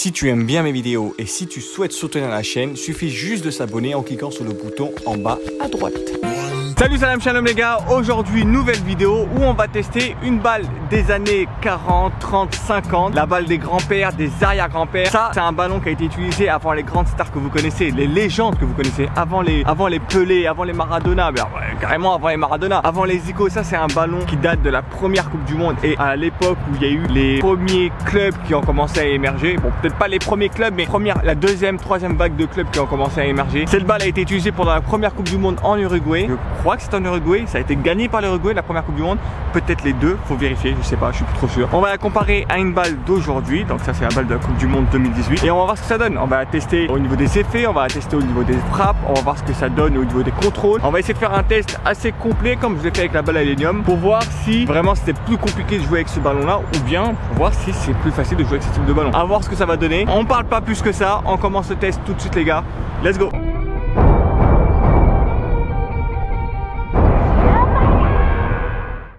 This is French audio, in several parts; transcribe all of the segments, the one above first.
Si tu aimes bien mes vidéos et si tu souhaites soutenir la chaîne, suffit juste de s'abonner en cliquant sur le bouton en bas à droite. Salut, salam, shalom les gars. Aujourd'hui, nouvelle vidéo où on va tester une balle des années 40, 30, 50. La balle des grands-pères, des arrière-grands-pères. Ça, c'est un ballon qui a été utilisé avant les grandes stars que vous connaissez, les légendes que vous connaissez, avant les Pelé, avant les Maradona, carrément avant les Maradona, avant les Zico. Ça, c'est un ballon qui date de la première Coupe du Monde et à l'époque où il y a eu les premiers clubs qui ont commencé à émerger. Bon, peut-être pas les premiers clubs, mais la deuxième, troisième vague de clubs qui ont commencé à émerger. Cette balle a été utilisée pendant la première Coupe du Monde en Uruguay. Je crois que c'est en Uruguay, ça a été gagné par l'Uruguay la première Coupe du Monde, peut-être les deux, faut vérifier, je sais pas, je suis plus trop sûr. On va la comparer à une balle d'aujourd'hui, donc ça c'est la balle de la Coupe du Monde 2018 et on va voir ce que ça donne. On va la tester au niveau des effets, on va la tester au niveau des frappes, on va voir ce que ça donne au niveau des contrôles. On va essayer de faire un test assez complet comme je l'ai fait avec la balle à l'hélium pour voir si vraiment c'était plus compliqué de jouer avec ce ballon là ou bien pour voir si c'est plus facile de jouer avec ce type de ballon. À voir ce que ça va donner. On parle pas plus que ça, on commence le test tout de suite les gars. Let's go.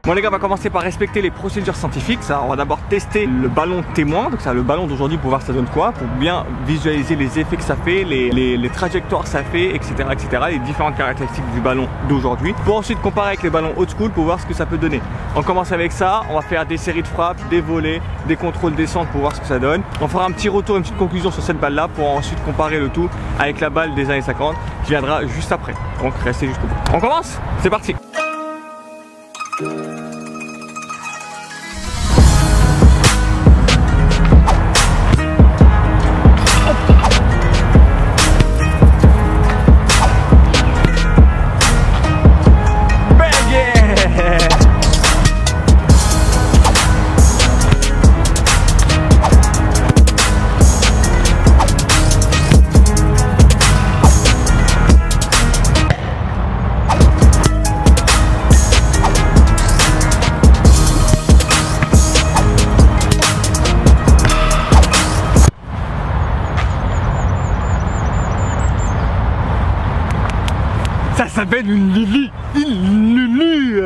Bon les gars, on va commencer par respecter les procédures scientifiques. Ça, on va d'abord tester le ballon témoin, donc ça le ballon d'aujourd'hui pour voir ça donne quoi, pour bien visualiser les effets que ça fait, les trajectoires que ça fait, etc., les différentes caractéristiques du ballon d'aujourd'hui. Pour ensuite comparer avec les ballons old school pour voir ce que ça peut donner. On commence avec ça, on va faire des séries de frappes, des volets, des contrôles descente pour voir ce que ça donne. On fera un petit retour, une petite conclusion sur cette balle là pour ensuite comparer le tout avec la balle des années 50 qui viendra juste après. Donc restez jusqu'au bout. On commence? C'est parti! Ça s'appelle une Lili. Une Lulu.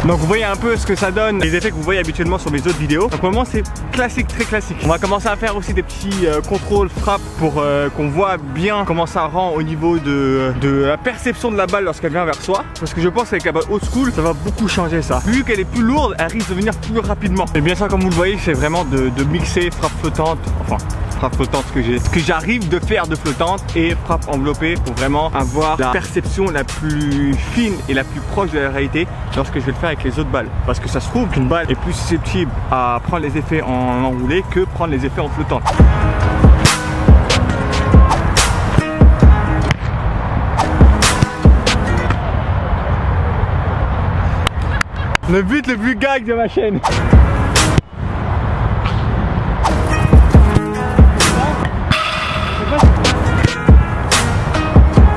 Donc vous voyez un peu ce que ça donne, les effets que vous voyez habituellement sur mes autres vidéos. Donc au moment c'est classique, très classique. On va commencer à faire aussi des petits contrôles frappes pour qu'on voit bien comment ça rend au niveau de la perception de la balle lorsqu'elle vient vers soi. Parce que je pense qu'avec la balle old school ça va beaucoup changer ça. Vu qu'elle est plus lourde, elle risque de venir plus rapidement. Et bien sûr comme vous le voyez c'est vraiment de mixer frappe flottante, enfin frappe flottante, ce que j'arrive de faire de flottante et frappe enveloppée pour vraiment avoir la perception la plus fine et la plus proche de la réalité lorsque je vais le faire avec les autres balles. Parce que ça se trouve qu'une balle est plus susceptible à prendre les effets en enroulé que prendre les effets en flottante. Le but le plus gag de ma chaîne.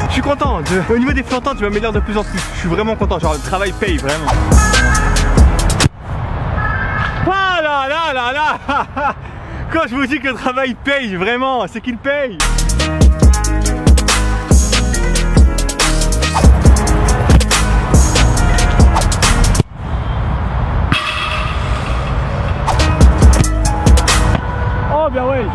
Je suis content, au niveau des flottantes je m'améliore de plus en plus, je suis vraiment content, genre le travail paye vraiment. Ah là là là là. Quand je vous dis que le travail paye vraiment, c'est qu'il paye. Oh bien ouais.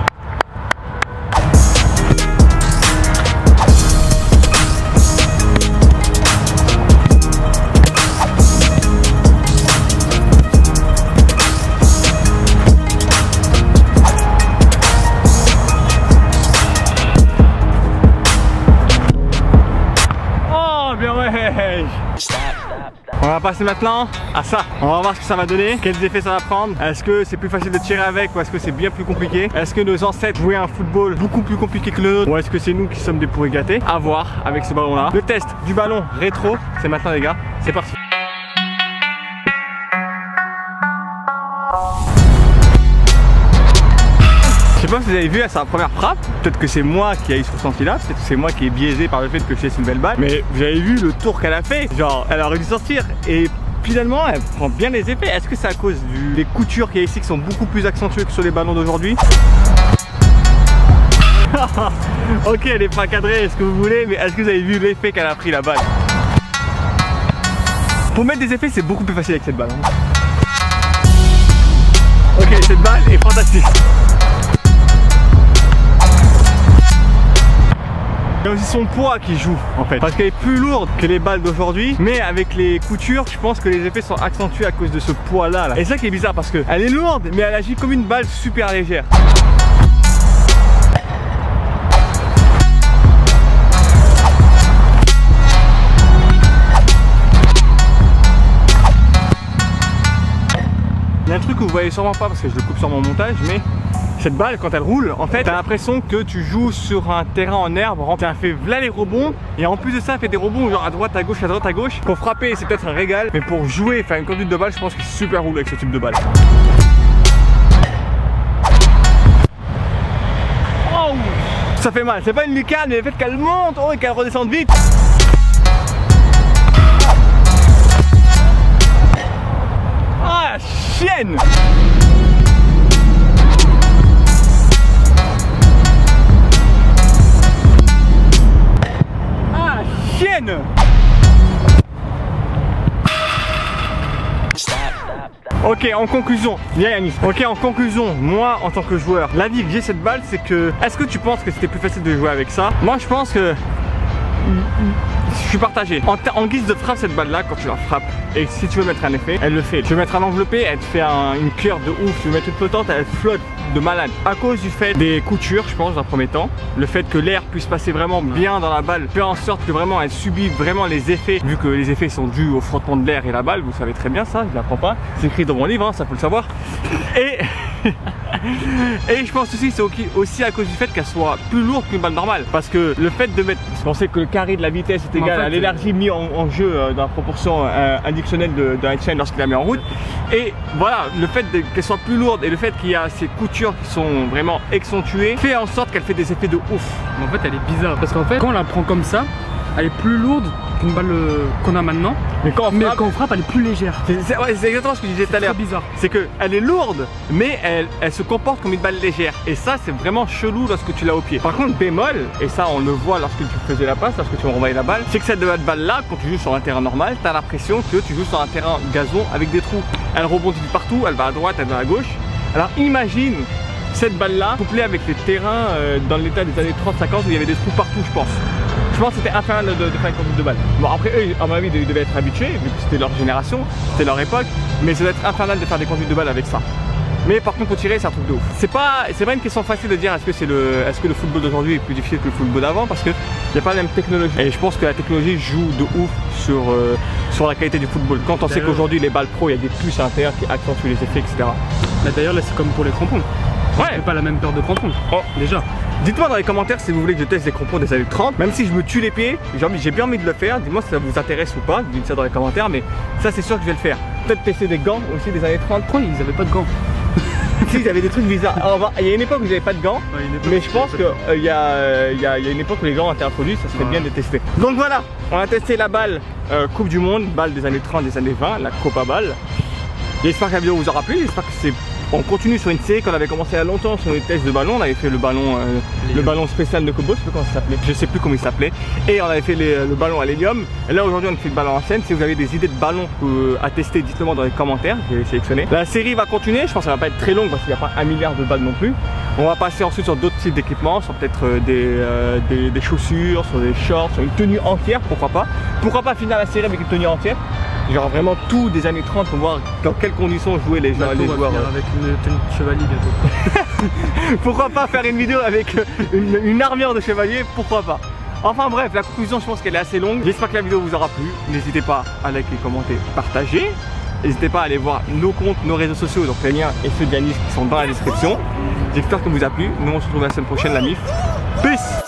On va passer maintenant à ça. On va voir ce que ça va donner, quels effets ça va prendre. Est-ce que c'est plus facile de tirer avec ou est-ce que c'est bien plus compliqué? Est-ce que nos ancêtres jouaient un football beaucoup plus compliqué que le nôtre ou est-ce que c'est nous qui sommes des pourris gâtés? À voir avec ce ballon là. Le test du ballon rétro, c'est maintenant les gars, c'est parti. Je sais pas si vous avez vu à sa première frappe, peut-être que c'est moi qui ai eu ce ressenti là, peut-être que c'est moi qui est biaisé par le fait que je laisse une belle balle, mais vous avez vu le tour qu'elle a fait, genre elle aurait dû sortir et finalement elle prend bien les effets. Est-ce que c'est à cause des coutures qu'il y a ici qui sont beaucoup plus accentuées que sur les ballons d'aujourd'hui? Ok, elle est pas cadrée, ce que vous voulez, mais est-ce que vous avez vu l'effet qu'elle a pris la balle? Pour mettre des effets, c'est beaucoup plus facile avec cette balle. Hein. Ok, cette balle est fantastique. Il y a aussi son poids qui joue en fait, parce qu'elle est plus lourde que les balles d'aujourd'hui, mais avec les coutures, je pense que les effets sont accentués à cause de ce poids là. Et c'est ça qui est bizarre, parce qu'elle est lourde, mais elle agit comme une balle super légère. Il y a un truc que vous voyez sûrement pas parce que je le coupe sur mon montage, mais cette balle quand elle roule, en fait, t'as l'impression que tu joues sur un terrain en herbe. Elle fait là les rebonds, et en plus de ça, elle fait des rebonds genre à droite, à gauche, à droite, à gauche. Pour frapper, c'est peut-être un régal, mais pour jouer, faire une conduite de balle, je pense que c'est super roule avec ce type de balle. Oh, ça fait mal, c'est pas une lucarne, mais le fait qu'elle monte, oh, et qu'elle redescende vite. Ah, chienne! Ah, chienne! Ok, en conclusion, bien Yanis. Ok, en conclusion, moi en tant que joueur, l'avis que j'ai cette balle, c'est que, est-ce que tu penses que c'était plus facile de jouer avec ça? Moi je pense que je suis partagé. En guise de frappe, cette balle là, quand tu la frappes, et si tu veux mettre un effet, elle le fait. Tu veux mettre un enveloppé, elle te fait une cure de ouf. Tu veux mettre une flottante, elle flotte de malade. À cause du fait des coutures, je pense, dans un premier temps, le fait que l'air puisse passer vraiment bien dans la balle, fait en sorte que vraiment elle subit vraiment les effets, vu que les effets sont dus au frottement de l'air et la balle. Vous savez très bien ça, je l'apprends pas. C'est écrit dans mon livre, hein, ça faut le savoir. Et et je pense aussi c'est aussi à cause du fait qu'elle soit plus lourde qu'une balle normale, parce que le fait de mettre, je pensais que le carré de la vitesse est égal à l'énergie mise en jeu dans la proportion additionnelle d'Einstein lorsqu'il la met en route. Et voilà, le fait qu'elle soit plus lourde et le fait qu'il y a ces coutures qui sont vraiment accentuées fait en sorte qu'elle fait des effets de ouf. Mais en fait elle est bizarre, parce qu'en fait quand on la prend comme ça, elle est plus lourde qu'une balle qu'on a maintenant, mais quand on frappe elle est plus légère. C'est exactement ce que je disais tout à l'heure. C'est bizarre. C'est qu'elle est lourde, mais elle se comporte comme une balle légère. Et ça c'est vraiment chelou lorsque tu l'as au pied. Par contre bémol, et ça on le voit lorsque tu faisais la passe, lorsque tu renvoyais la balle, c'est que cette balle là, quand tu joues sur un terrain normal, tu as l'impression que tu joues sur un terrain gazon avec des trous. Elle rebondit partout, elle va à droite, elle va à gauche. Alors imagine cette balle là couplée avec les terrains dans l'état des années 30-50 où il y avait des trous partout, je pense. Je pense que c'était infernal de faire une conduite de balle. Bon après eux, à mon avis, ils devaient être habitués, vu que c'était leur génération, c'était leur époque, mais ça doit être infernal de faire des conduites de balle avec ça. Mais par contre pour tirer c'est un truc de ouf. C'est pas une question facile de dire est-ce que le football d'aujourd'hui est plus difficile que le football d'avant, parce qu'il n'y a pas la même technologie. Et je pense que la technologie joue de ouf sur la qualité du football. Quand on sait qu'aujourd'hui les balles pro, il y a des puces à l'intérieur qui accentuent les effets, etc. D'ailleurs là c'est comme pour les crampons. Ouais. J'ai pas la même paire de crampons. Oh. Déjà. Dites-moi dans les commentaires si vous voulez que je teste des crampons des années 30. Même si je me tue les pieds, j'ai bien envie de le faire. Dis-moi si ça vous intéresse ou pas. Dites ça dans les commentaires, mais ça c'est sûr que je vais le faire. Peut-être tester des gants aussi des années 30. Pourquoi ils avaient pas de gants? Si, ils avaient des trucs bizarres. Alors, il y a une époque où j'avais pas de gants, mais je pense qu'il y a une époque où les gants ont été introduits, ça serait bien de tester. Donc voilà, on a testé la balle Coupe du Monde, balle des années 30, des années 20, la Copa Balle. J'espère que la vidéo vous aura plu, j'espère que on continue sur une série qu'on avait commencé il y a longtemps sur les tests de ballon. On avait fait le ballon spécial de Kobo, je sais plus comment ça s'appelait, je sais plus comment il s'appelait. Et on avait fait le ballon à l'hélium. Et là aujourd'hui on fait le ballon en scène. Si vous avez des idées de ballons à tester, dites-le moi dans les commentaires, je vais sélectionner. La série va continuer, je pense qu'elle va pas être très longue parce qu'il n'y a pas 1 milliard de balles non plus. On va passer ensuite sur d'autres types d'équipements, sur peut-être des chaussures, sur des shorts, sur une tenue entière, pourquoi pas. Pourquoi pas finir la série avec une tenue entière? Genre vraiment tout des années 30 pour voir dans quelles conditions jouaient les joueurs. Avec une tenue de chevalier bientôt. Pourquoi pas faire une vidéo avec une armure de chevalier, pourquoi pas. Enfin bref, la conclusion je pense qu'elle est assez longue. J'espère que la vidéo vous aura plu. N'hésitez pas à liker, commenter, partager. N'hésitez pas à aller voir nos comptes, nos réseaux sociaux, donc les liens et ceux d'Yanis qui sont dans la description. J'espère que vous a plu. Nous on se retrouve la semaine prochaine, la MIF. Peace.